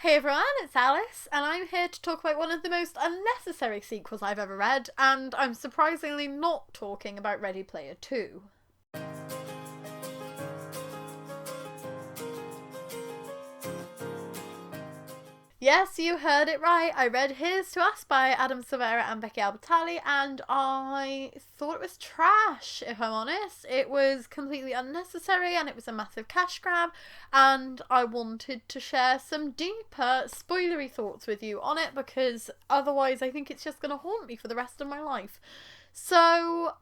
Hey everyone, it's Alice, and I'm here to talk about one of the most unnecessary sequels I've ever read, and I'm surprisingly not talking about Ready Player 2. Yes, you heard it right. I read Here's to Us by Adam Silvera and Becky Albertalli, and I thought it was trash, if I'm honest. It was completely unnecessary and it was a massive cash grab, and I wanted to share some deeper, spoilery thoughts with you on it because otherwise I think it's just going to haunt me for the rest of my life. So,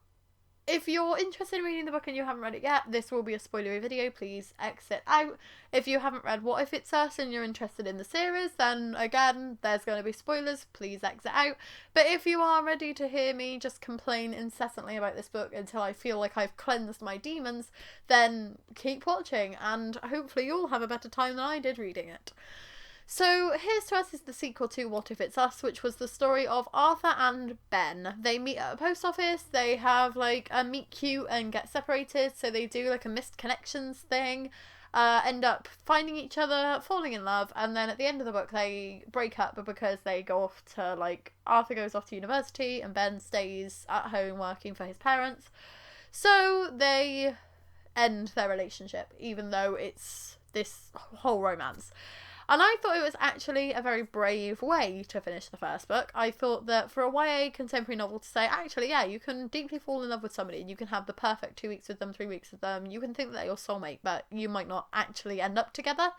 if you're interested in reading the book and you haven't read it yet, this will be a spoilery video. Please exit out. If you haven't read What If It's Us and you're interested in the series, then again, there's going to be spoilers. Please exit out. But if you are ready to hear me just complain incessantly about this book until I feel like I've cleansed my demons, then keep watching and hopefully you'll have a better time than I did reading it. So, Here's to Us is the sequel to What If It's Us, which was the story of Arthur and Ben. They meet at a post office, they have like a meet cute and get separated, so they do like a missed connections thing, end up finding each other, falling in love, and then at the end of the book they break up because they go off to Arthur goes off to university and Ben stays at home working for his parents. So they end their relationship, even though it's this whole romance. And I thought it was actually a very brave way to finish the first book. I thought that for a YA contemporary novel to say, actually, yeah, you can deeply fall in love with somebody and you can have the perfect 2 weeks with them, 3 weeks with them. You can think that they're your soulmate, but you might not actually end up together.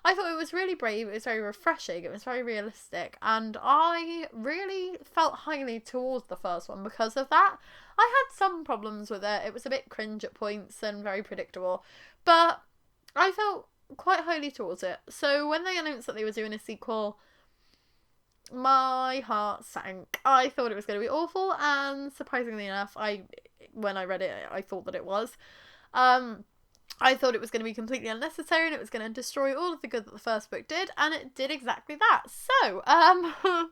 I thought it was really brave, it was very refreshing, it was very realistic, and I really felt highly towards the first one because of that. I had some problems with it. It was a bit cringe at points and very predictable, but I felt quite highly towards it. So when they announced that they were doing a sequel, my heart sank. I thought it was going to be awful, and surprisingly enough, when I read it, I thought that it was. I thought it was going to be completely unnecessary and it was going to destroy all of the good that the first book did, and it did exactly that. So, where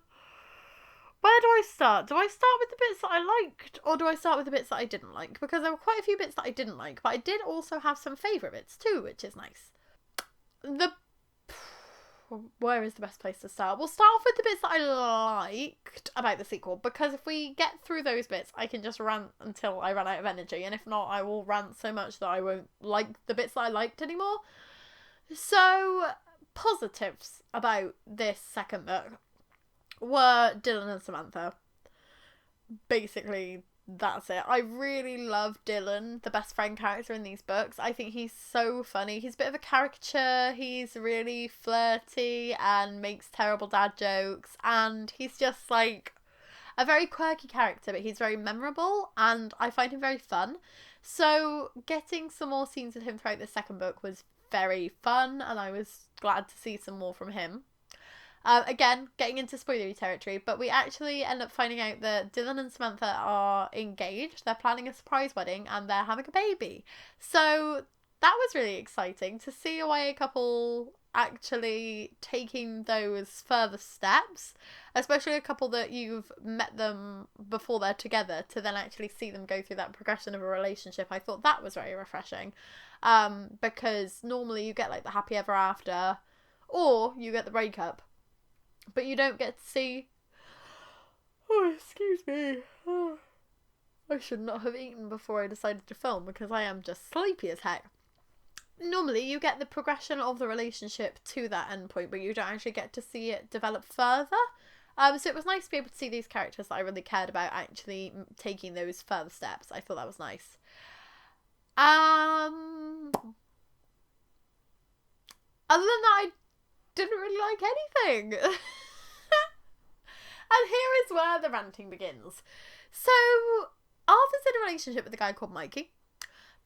do I start? Do I start with the bits that I liked, or do I start with the bits that I didn't like? Because there were quite a few bits that I didn't like, but I did also have some favourite bits too, which is nice. Where is the best place to start? We'll start off with the bits that I liked about the sequel, because if we get through those bits, I can just rant until I run out of energy, and if not, I will rant so much that I won't like the bits that I liked anymore. So, positives about this second book were Dylan and Samantha. Basically, that's it. I really love Dylan, the best friend character in these books. I think he's so funny. He's a bit of a caricature. He's really flirty and makes terrible dad jokes. And he's just like a very quirky character, but he's very memorable and I find him very fun. So getting some more scenes with him throughout the second book was very fun, and I was glad to see some more from him. Again, getting into spoilery territory, but we actually end up finding out that Dylan and Samantha are engaged, they're planning a surprise wedding, and they're having a baby. So that was really exciting to see a YA couple actually taking those further steps, especially a couple that you've met them before they're together, to then actually see them go through that progression of a relationship. I thought that was very refreshing, because normally you get like the happy ever after, or you get the breakup, but you don't get to see... Oh, excuse me. Oh, I should not have eaten before I decided to film because I am just sleepy as heck. Normally you get the progression of the relationship to that end point, but you don't actually get to see it develop further. So it was nice to be able to see these characters that I really cared about actually taking those further steps. I thought that was nice. Other than that, I didn't really like anything. And here is where the ranting begins. So, Arthur's in a relationship with a guy called Mikey.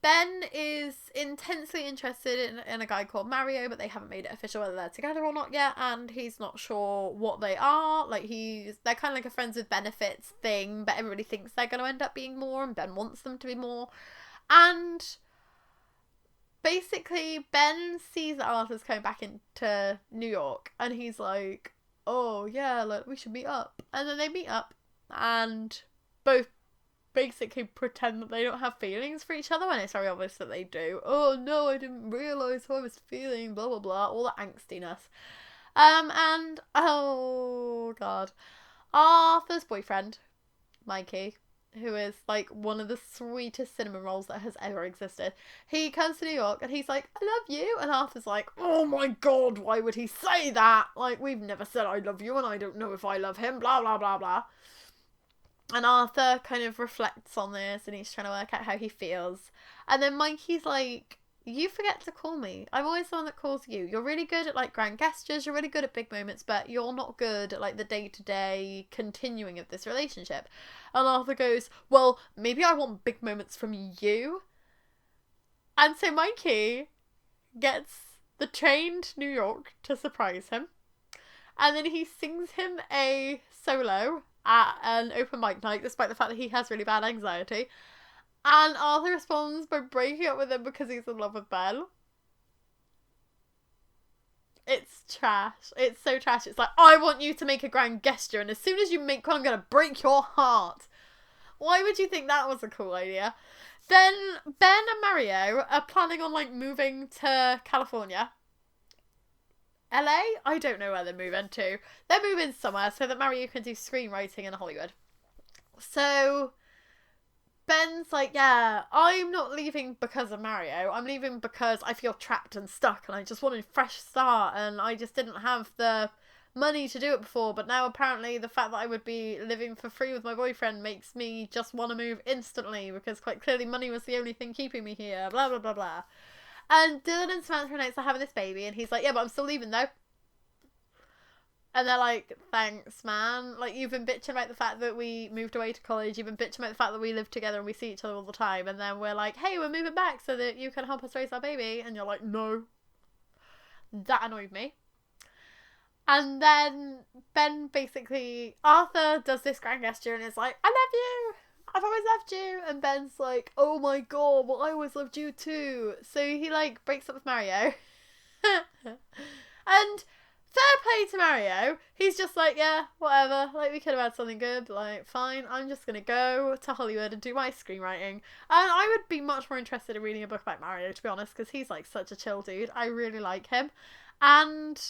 Ben is intensely interested in a guy called Mario, but they haven't made it official whether they're together or not yet, and he's not sure what they are. They're kind of like a friends with benefits thing, but everybody thinks they're going to end up being more, and Ben wants them to be more. And basically, Ben sees that Arthur's coming back into New York, and he's like, oh yeah, like we should meet up. And then they meet up, and both basically pretend that they don't have feelings for each other when it's very obvious that they do. Oh no, I didn't realise how I was feeling, blah blah blah, all that angstiness. And oh god, Arthur's boyfriend, Mikey, who is like one of the sweetest cinnamon rolls that has ever existed. He comes to New York and he's like, I love you. And Arthur's like, oh my god, why would he say that? Like, we've never said I love you and I don't know if I love him, blah, blah, blah, blah. And Arthur kind of reflects on this and he's trying to work out how he feels. And then Mikey's like, you forget to call me. I'm always the one that calls you. You're really good at like grand gestures, you're really good at big moments, but you're not good at like the day-to-day continuing of this relationship. And Arthur goes, well, maybe I want big moments from you. And so Mikey gets the train to New York to surprise him. And then he sings him a solo at an open mic night, despite the fact that he has really bad anxiety. And Arthur responds by breaking up with him because he's in love with Ben. It's trash. It's so trash. It's like, I want you to make a grand gesture, and as soon as you make one, I'm going to break your heart. Why would you think that was a cool idea? Then Ben and Mario are planning on like moving to California. LA? I don't know where they're moving to. They're moving somewhere so that Mario can do screenwriting in Hollywood. So Ben's like, yeah, I'm not leaving because of Mario. I'm leaving because I feel trapped and stuck and I just want a fresh start and I just didn't have the money to do it before. But now apparently the fact that I would be living for free with my boyfriend makes me just want to move instantly because quite clearly money was the only thing keeping me here. Blah, blah, blah, blah. And Dylan and Samantha announce they're having this baby and he's like, yeah, but I'm still leaving though. And they're like, thanks, man. Like, you've been bitching about the fact that we moved away to college. You've been bitching about the fact that we live together and we see each other all the time. And then we're like, hey, we're moving back so that you can help us raise our baby. And you're like, no. That annoyed me. And then Ben basically, Arthur does this grand gesture and is like, I love you. I've always loved you. And Ben's like, oh my god, well, I always loved you too. So he like breaks up with Mario. And fair play to Mario. He's just like, yeah, whatever. Like, we could have had something good. Like, fine. I'm just going to go to Hollywood and do my screenwriting. And I would be much more interested in reading a book about Mario, to be honest, because he's, like, such a chill dude. I really like him. And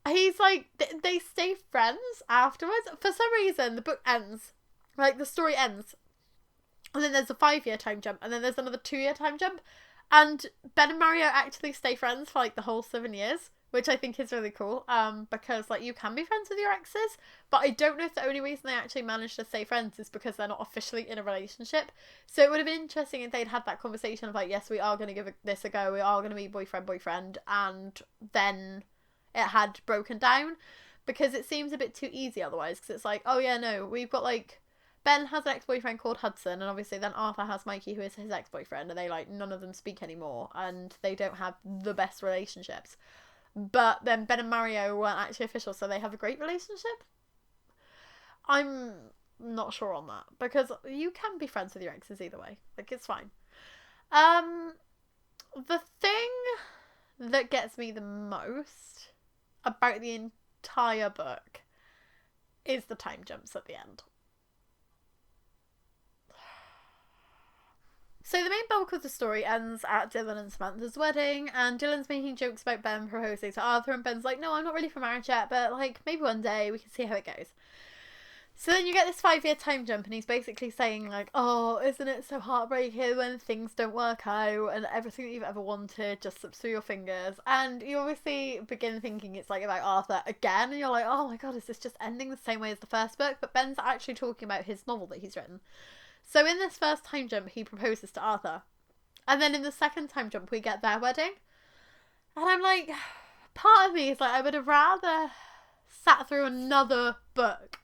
he's, like, they stay friends afterwards. For some reason, the book ends. Like, the story ends. And then there's a 5-year time jump. And then there's another 2-year time jump. And Ben and Mario actually stay friends for, like, the whole 7 years. Which I think is really cool, because, like, you can be friends with your exes, but I don't know if the only reason they actually managed to stay friends is because they're not officially in a relationship. So it would have been interesting if they'd had that conversation of, like, yes, we are going to give this a go, we are going to be boyfriend, and then it had broken down, because it seems a bit too easy otherwise, because it's like, oh yeah, no, we've got, like, Ben has an ex-boyfriend called Hudson, and obviously then Arthur has Mikey, who is his ex-boyfriend, and they, like, none of them speak anymore, and they don't have the best relationships. But then Ben and Mario weren't actually official, so they have a great relationship. I'm not sure on that, because you can be friends with your exes either way. Like, it's fine. The thing that gets me the most about the entire book is the time jumps at the end. So the main bulk of the story ends at Dylan and Samantha's wedding, and Dylan's making jokes about Ben proposing to Arthur, and Ben's like, no, I'm not ready for marriage yet, but, like, maybe one day we can see how it goes. So then you get this 5-year time jump, and he's basically saying, like, oh, isn't it so heartbreaking when things don't work out, and everything that you've ever wanted just slips through your fingers, and you obviously begin thinking it's, like, about Arthur again, and you're like, oh my god, is this just ending the same way as the first book? But Ben's actually talking about his novel that he's written. So in this first time jump, he proposes to Arthur. And then in the second time jump, we get their wedding. And I'm like, part of me is like, I would have rather sat through another book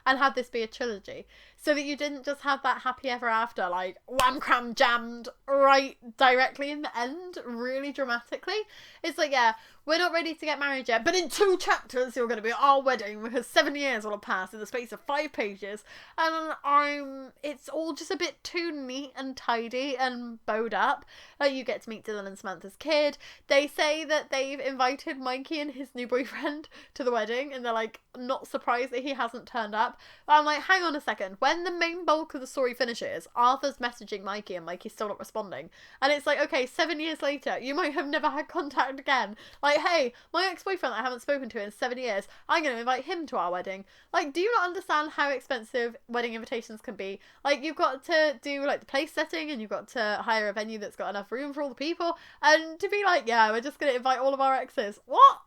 and had this be a trilogy. So that you didn't just have that happy ever after, like, wham cram jammed right directly in the end, really dramatically. It's like, yeah, we're not ready to get married yet, but in 2 chapters you're going to be at our wedding because 7 years will have passed in the space of 5 pages. And it's all just a bit too neat and tidy and bowed up. Like, you get to meet Dylan and Samantha's kid. They say that they've invited Mikey and his new boyfriend to the wedding, and they're like, not surprised that he hasn't turned up. But I'm like, hang on a second, where when the main bulk of the story finishes, Arthur's messaging Mikey and Mikey's still not responding. And it's like, okay, 7 years later, you might have never had contact again. Like, hey, my ex-boyfriend that I haven't spoken to in 7 years, I'm going to invite him to our wedding. Like, do you not understand how expensive wedding invitations can be? Like, you've got to do, like, the place setting, and you've got to hire a venue that's got enough room for all the people, and to be like, yeah, we're just going to invite all of our exes. What?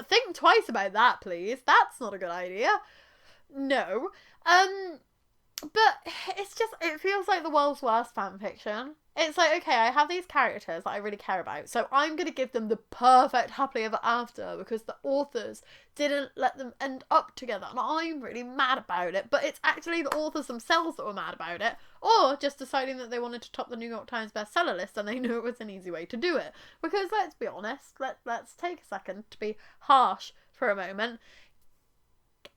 Think twice about that, please. That's not a good idea. No. But it's just, it feels like the world's worst fanfiction. It's like, okay, I have these characters that I really care about, so I'm going to give them the perfect happily ever after because the authors didn't let them end up together, and I'm really mad about it. But it's actually the authors themselves that were mad about it, or just deciding that they wanted to top the New York Times bestseller list and they knew it was an easy way to do it. Because let's be honest, let's take a second to be harsh for a moment.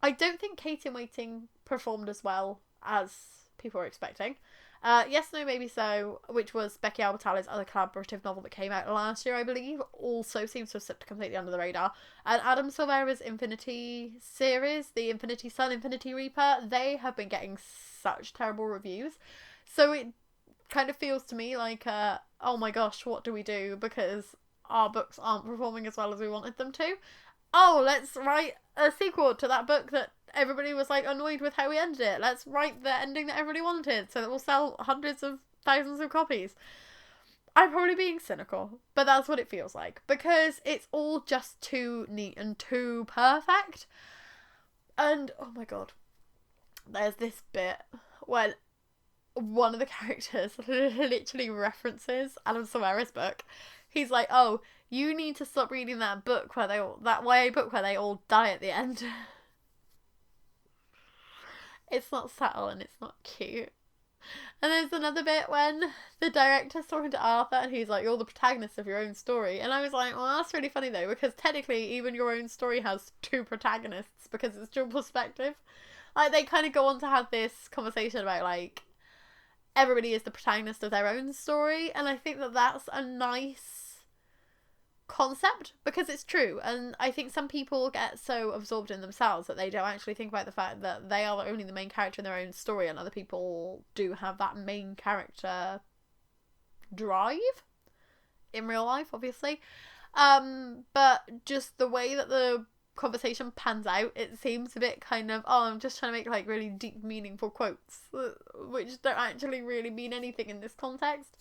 I don't think Kate in Waiting performed as well as people were expecting. Yes, No, Maybe So, which was Becky Albertalli's other collaborative novel that came out last year, I believe, also seems to have slipped completely under the radar. And Adam Silvera's Infinity series, the Infinity Sun, Infinity Reaper, they have been getting such terrible reviews. So it kind of feels to me like, oh my gosh, what do we do? Because our books aren't performing as well as we wanted them to. Oh, let's write a sequel to that book that everybody was like annoyed with how we ended it. Let's write the ending that everybody wanted so that we'll sell hundreds of thousands of copies. I'm probably being cynical, but that's what it feels like because it's all just too neat and too perfect. And oh my god, there's this bit when one of the characters literally references Adam Silvera's book. He's like, oh, you need to stop reading that book where that YA book where they all die at the end. It's not subtle and it's not cute. And there's another bit when the director's talking to Arthur and he's like, you're the protagonist of your own story. And I was like, well, that's really funny though, because technically even your own story has two protagonists because it's dual perspective. Like, they kind of go on to have this conversation about, like, everybody is the protagonist of their own story. And I think that that's a nice concept because it's true. And I think some people get so absorbed in themselves that they don't actually think about the fact that they are only the main character in their own story, and other people do have that main character drive in real life, obviously. But just the way that the conversation pans out, it seems a bit kind of, oh, I'm just trying to make like really deep, meaningful quotes which don't actually really mean anything in this context.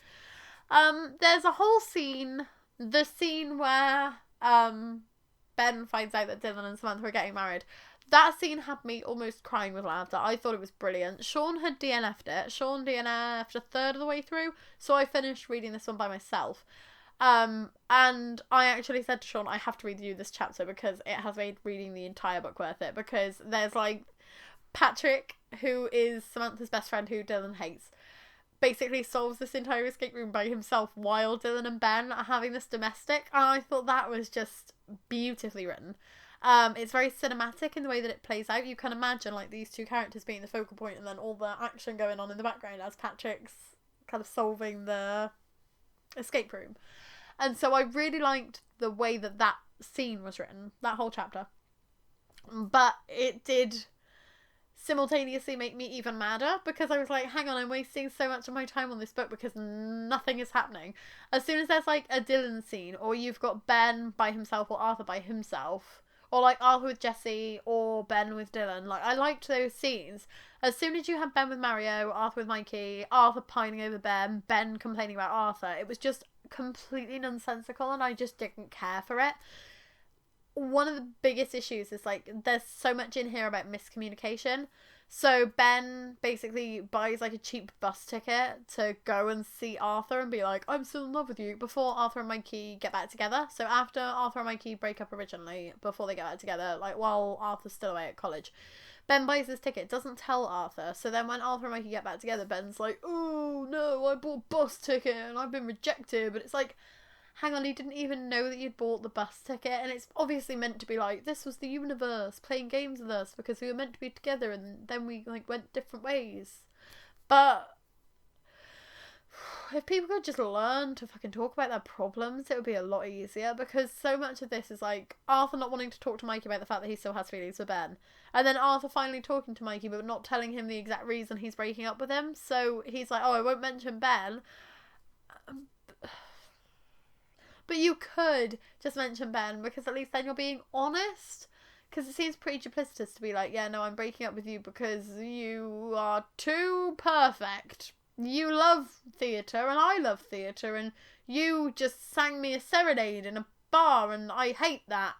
There's a whole scene, the scene where Ben finds out that Dylan and Samantha are getting married. That scene had me almost crying with laughter. I thought it was brilliant. Sean had DNF'd it. Sean DNF'd a third of the way through, so I finished reading this one by myself. And I actually said to Sean, I have to read you this chapter because it has made reading the entire book worth it. Because there's like Patrick, who is Samantha's best friend who Dylan hates, basically solves this entire escape room by himself while Dylan and Ben are having this domestic. And I thought that was just beautifully written. It's very cinematic in the way that it plays out. You can imagine like these two characters being the focal point and then all the action going on in the background as Patrick's kind of solving the escape room. And so I really liked the way that that scene was written, that whole chapter. But it did simultaneously make me even madder because I was like, hang on, I'm wasting so much of my time on this book because nothing is happening. As soon as there's like a Dylan scene, or you've got Ben by himself or Arthur by himself, or like Arthur with Jesse or Ben with Dylan, like I liked those scenes. As soon as you had Ben with Mario, Arthur with Mikey, Arthur pining over Ben, Ben complaining about Arthur, it was just completely nonsensical and I just didn't care for it. One of the biggest issues is like there's so much in here about miscommunication. So Ben basically buys like a cheap bus ticket to go and see Arthur and be like, I'm still in love with you, before Arthur and Mikey get back together. So after Arthur and Mikey break up originally, before they get back together, like while Arthur's still away at college, Ben buys this ticket, doesn't tell Arthur. So then when Arthur and Mikey get back together, Ben's like, oh no, I bought a bus ticket and I've been rejected. But it's like, hang on, he didn't even know that you'd bought the bus ticket. And it's obviously meant to be like, this was the universe playing games with us because we were meant to be together and then we like went different ways. But If people could just learn to fucking talk about their problems, it would be a lot easier, because so much of this is like Arthur not wanting to talk to Mikey about the fact that he still has feelings for Ben, and then Arthur finally talking to Mikey but not telling him the exact reason he's breaking up with him, so he's like, oh, I won't mention Ben. But you could just mention Ben, because at least then you're being honest. Because it seems pretty duplicitous to be like, yeah, no, I'm breaking up with you because you are too perfect. You love theatre and I love theatre, and you just sang me a serenade in a bar and I hate that.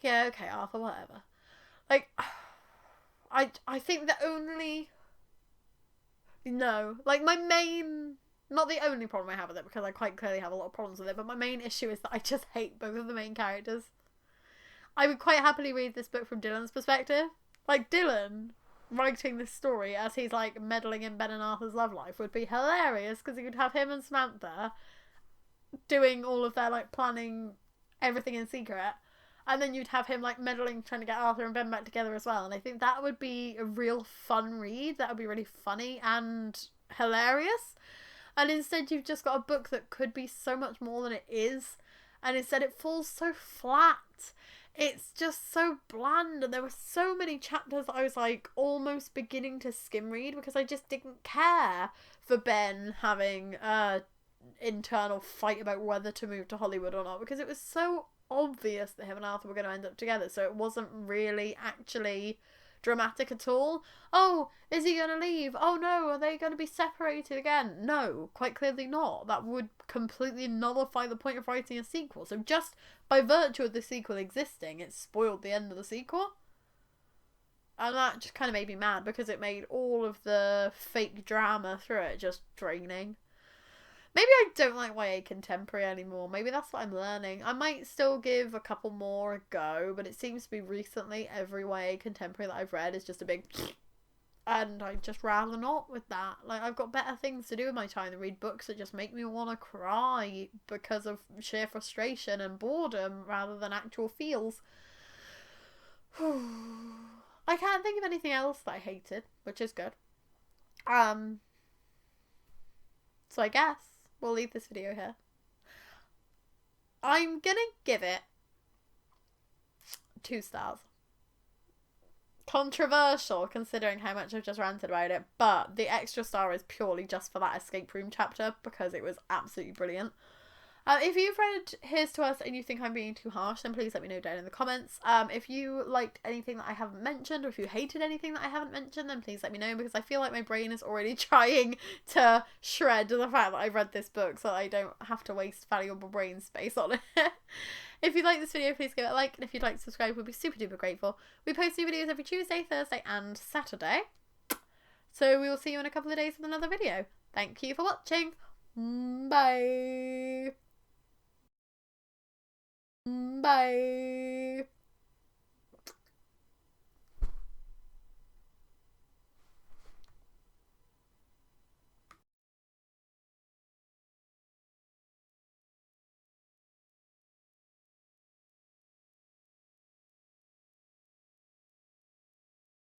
Yeah, okay, Arthur, whatever. Like, I think the only... No. Like, my main... Not the only problem I have with it, because I quite clearly have a lot of problems with it, but my main issue is that I just hate both of the main characters. I would quite happily read this book from Dylan's perspective. Like, Dylan writing this story as he's, like, meddling in Ben and Arthur's love life would be hilarious, because you could have him and Samantha doing all of their, like, planning everything in secret, and then you'd have him, like, meddling, trying to get Arthur and Ben back together as well, and I think that would be a real fun read. That would be really funny and hilarious. And instead you've just got a book that could be so much more than it is. And instead it falls so flat. It's just so bland. And there were so many chapters that I was like almost beginning to skim read, because I just didn't care for Ben having an internal fight about whether to move to Hollywood or not. Because it was so obvious that him and Arthur were going to end up together. So it wasn't really actually dramatic at all. Oh, is he going to leave? Oh no, are they going to be separated again? No, quite clearly not. That would completely nullify the point of writing a sequel. So just by virtue of the sequel existing, it spoiled the end of the sequel. And that just kind of made me mad, because it made all of the fake drama through it just draining. Maybe I don't like YA contemporary anymore. Maybe that's what I'm learning. I might still give a couple more a go, but it seems to be recently every YA contemporary that I've read is just a big... And I'd just rather not with that. Like, I've got better things to do with my time than read books that just make me want to cry because of sheer frustration and boredom rather than actual feels. I can't think of anything else that I hated, which is good. So I guess we'll leave this video here. I'm gonna give it 2 stars. Controversial considering how much I've just ranted about it, but the extra star is purely just for that escape room chapter, because it was absolutely brilliant. If you've read Here's to Us and you think I'm being too harsh, then please let me know down in the comments. If you liked anything that I haven't mentioned, or if you hated anything that I haven't mentioned, then please let me know, because I feel like my brain is already trying to shred the fact that I've read this book so that I don't have to waste valuable brain space on it. If you like this video, please give it a like, and if you'd like to subscribe, we'd be super duper grateful. We post new videos every Tuesday, Thursday and Saturday. So we will see you in a couple of days with another video. Thank you for watching. Bye. Bye.